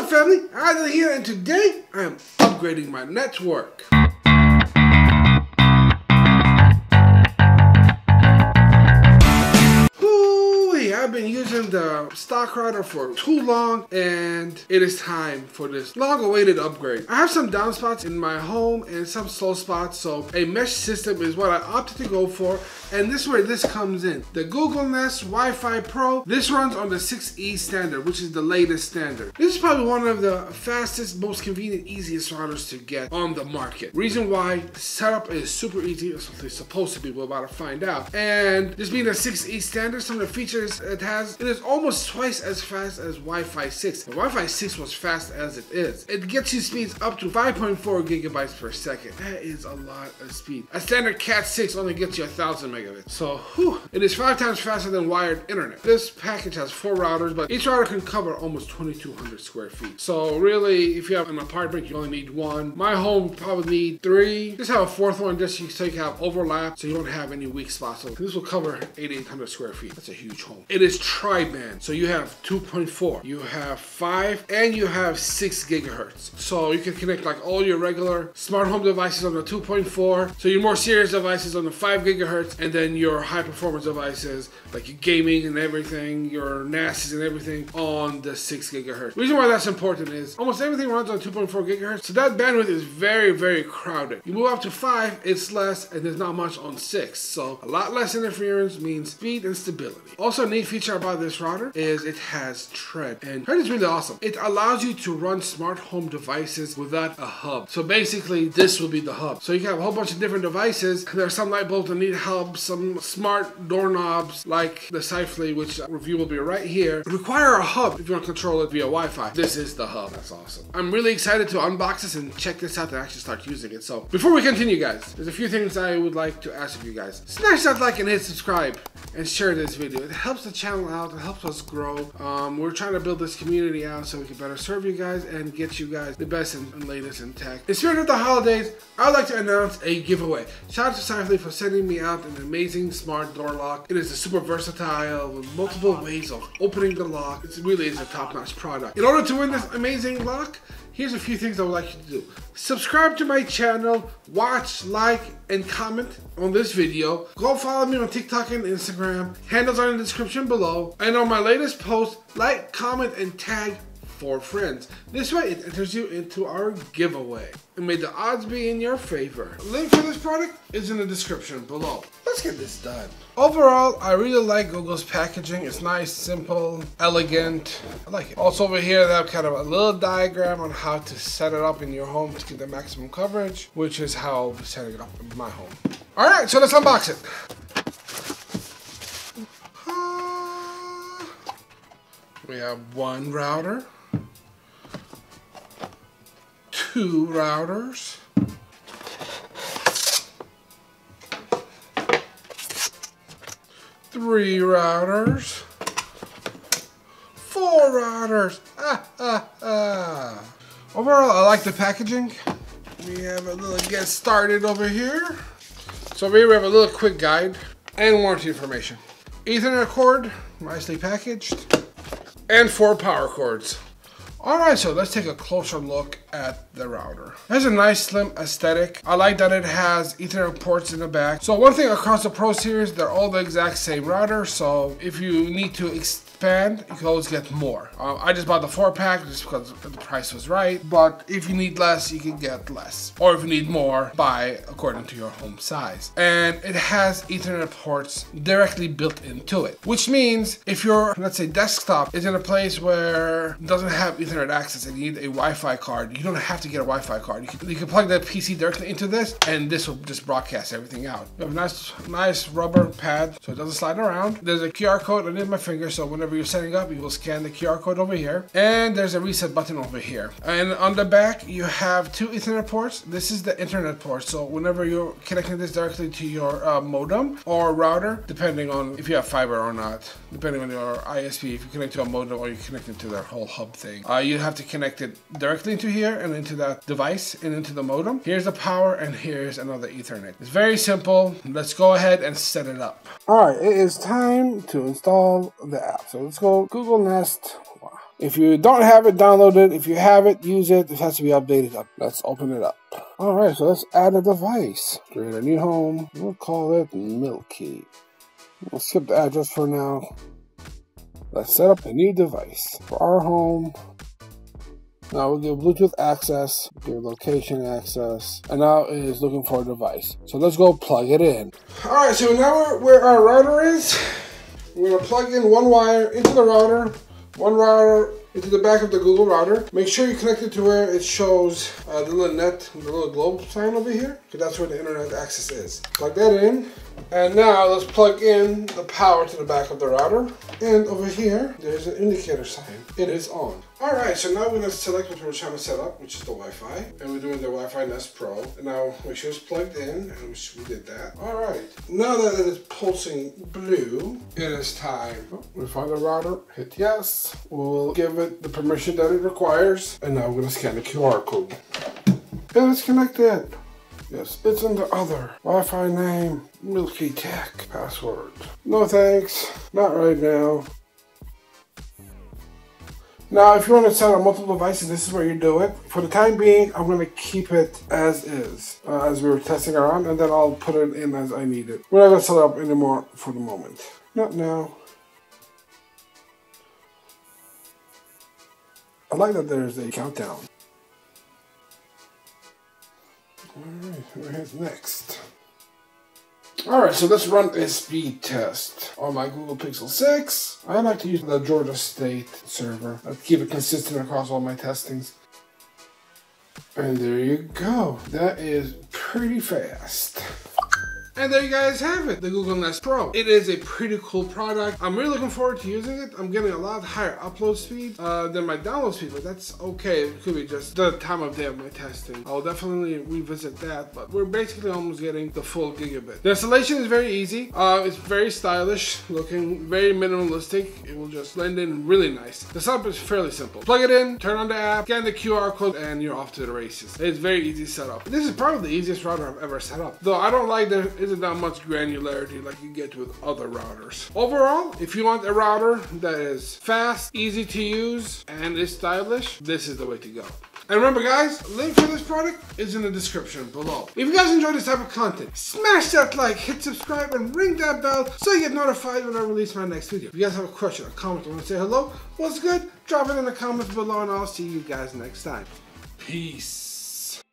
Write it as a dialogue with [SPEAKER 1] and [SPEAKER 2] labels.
[SPEAKER 1] up, family? Awad here, and today I am upgrading my network. I've been using the stock router for too long, and it is time for this long-awaited upgrade. I have some down spots in my home and some slow spots, so a mesh system is what I opted to go for, and this is where this comes in. The Google Nest Wi-Fi Pro, this runs on the 6E standard, which is the latest standard. This is probably one of the fastest, most convenient, easiest routers to get on the market. Reason why, the setup is super easy, it's supposed to be, we're about to find out. And this being a 6E standard, some of the features it is almost twice as fast as Wi-Fi 6. And Wi-Fi 6 was fast as it is. It gets you speeds up to 5.4 gigabytes per second. That is a lot of speed. A standard Cat 6 only gets you 1,000 megabits. So, it is 5 times faster than wired internet. This package has 4 routers, but each router can cover almost 2,200 square feet. So really, if you have an apartment, you only need 1. My home probably need 3. Just have a 4th one just so you can have overlap, so you don't have any weak spots. So this will cover 8,800 square feet. That's a huge home. It is tri-band, so you have 2.4, you have 5, and you have 6 gigahertz. So you can connect like all your regular smart home devices on the 2.4, so your more serious devices on the 5 gigahertz, and then your high performance devices like your gaming and everything, your NASs and everything on the 6 gigahertz. The reason why that's important is almost everything runs on 2.4 gigahertz, so that bandwidth is very, very crowded. You move up to 5, it's less, and there's not much on 6, so a lot less interference means speed and stability. Also, a neat feature about this router is it has Thread, and Thread is really awesome. It allows you to run smart home devices without a hub. So basically, this will be the hub. So you can have a whole bunch of different devices. There are some light bulbs that need hubs, some smart doorknobs like the Sifely, which review will be right here, require a hub if you want to control it via Wi-Fi. This is the hub. That's awesome. I'm really excited to unbox this and check this out and actually start using it. So before we continue, guys, there's a few things I would like to ask of you guys. Smash that like and hit subscribe and share this video. It helps the channel out. It helps us grow. We're trying to build this community out so we can better serve you guys and get you guys the best and latest in tech. In spirit of the holidays, I'd like to announce a giveaway. Shout out to Sifely for sending me out an amazing smart door lock. It is a super versatile with multiple ways of opening the lock. It really is a top-notch product. In order to win this amazing lock, here's a few things I would like you to do. Subscribe to my channel, watch, like, and comment on this video. Go follow me on TikTok and Instagram. Handles are in the description below. And on my latest post, like, comment, and tag 4 friends. This way it enters you into our giveaway. And may the odds be in your favor. A link for this product is in the description below. Let's get this done. Overall, I really like Google's packaging. It's nice, simple, elegant. I like it. Also over here, they have kind of a little diagram on how to set it up in your home to get the maximum coverage, which is how I'll be setting it up in my home. All right, so let's unbox it. We have 1 router, 2 routers, 3 routers, 4 routers. Overall, I like the packaging. We have a little get started over here. So over here we have a little quick guide and warranty information. Ethernet cord, nicely packaged, and 4 power cords. Alright, so let's take a closer look at the router. It has a nice slim aesthetic. I like that it has Ethernet ports in the back. So one thing across the Pro series, they're all the exact same router. So if you need to expand, you can always get more. I just bought the 4-pack just because the price was right. But if you need less, you can get less. Or if you need more, buy according to your home size. And it has Ethernet ports directly built into it. Which means if your, let's say, desktop is in a place where it doesn't have Ethernet access and you need a Wi-Fi card, you don't have to get a Wi-Fi card. You can plug that PC directly into this, and this will just broadcast everything out. You have a nice rubber pad so it doesn't slide around. There's a QR code underneath my finger, so whenever you're setting up, you will scan the QR code over here. And there's a reset button over here. And on the back, you have 2 Ethernet ports. This is the internet port, so whenever you're connecting this directly to your modem or router, depending on if you have fiber or not, depending on your ISP, if you connect to a modem or you connect it to their whole hub thing, you have to connect it directly into here and into that device and into the modem. Here's the power and here's another Ethernet. It's very simple. Let's go ahead and set it up. All right, it is time to install the app. So let's go Google Nest If you don't have it, download it. If you have it, use it. This has to be updated. Let's open it up. Alright, so let's add a device. Create a new home. We'll call it Milky. We'll skip the address for now. Let's set up a new device for our home. Now we'll give Bluetooth access, give location access, and now it is looking for a device. So let's go plug it in. Alright, so now where our router is, we're going to plug in one wire into the router, one router into the back of the Google router. Make sure you connect it to where it shows the little net, the little globe sign over here, because that's where the internet access is. Plug that in. And now let's plug in the power to the back of the router. And over here, there's an indicator sign. It is on. Alright, so now we're going to select what we're trying to set up, which is the Wi-Fi. And we're doing the Wi-Fi Nest Pro. And now make sure it's plugged in, and we did that. Alright, now that it is pulsing blue, it is time. We find the router, hit yes. We'll give it the permission that it requires. And now we're going to scan the QR code. And it's connected. Yes, it's in the other. Wi-Fi name, Milky Tech. Password. No thanks, not right now. Now, if you want to set up multiple devices, this is where you do it. For the time being, I'm going to keep it as is, as we were testing around, and then I'll put it in as I need it. We're not going to set it up anymore for the moment. Not now. I like that there's a countdown. Alright, where's next? Alright, so let's run a speed test on my Google Pixel 6. I like to use the Georgia State server. I keep it consistent across all my testings. And there you go. That is pretty fast. And there you guys have it, the Google Nest Pro. It is a pretty cool product. I'm really looking forward to using it. I'm getting a lot higher upload speed than my download speed, but that's okay. It could be just the time of day of my testing. I'll definitely revisit that, but we're basically almost getting the full gigabit. The installation is very easy. It's very stylish looking, very minimalistic. It will just blend in really nice. The setup is fairly simple. Plug it in, turn on the app, scan the QR code, and you're off to the races. It's very easy setup. This is probably the easiest router I've ever set up. Though I don't like that isn't that much granularity like you get with other routers. Overall, if you want a router that is fast, easy to use, and is stylish, this is the way to go. And remember guys, link for this product is in the description below. If you guys enjoy this type of content, smash that like, hit subscribe, and ring that bell so you get notified when I release my next video. If you guys have a question, a comment, or want to say hello, what's good? Drop it in the comments below and I'll see you guys next time. Peace.